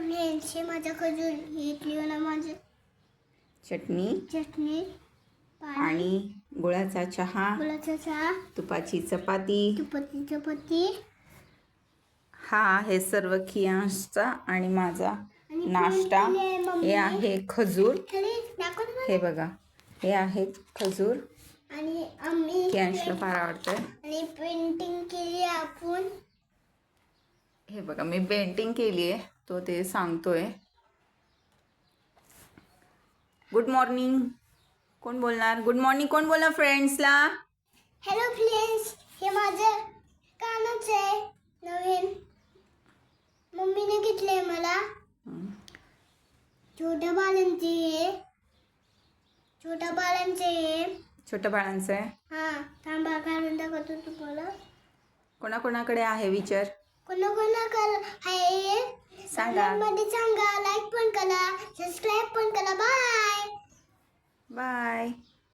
आणि माझा खजूर घेतली ना माझे चटणी आणि गुळाचा चहा, तुपाची चपाती. हा हे सर्व खियांशचा आणि माझा नाश्ता. हे आहे खजूर. हे बघा, हे आहे खजूर. आणि आम्ही खियांशला फार आवडतं. आणि पेंटिंग केली आपण. हे बघा, मी पेंटिंग केली आहे, तो ते सांगतोय. गुड मॉर्निंग कोण बोलणार? गुड मॉर्निंग कोण बोलणार फ्रेंड्सला? हॅलो फ्रेंड्स, हे माझं कानच आहे नवीन, मम्मीने घेतलंय मला. छोट्या बाळांचे आहे. हा, थांबा काढून दाखवतो तुम्हाला. कोणाकोणाकडे आहे विचार. कोणाकोणाकडे आहे सांगा. मध्ये सांगा. लाईक पण करा, सबस्क्राईब पण करा. Bye bye.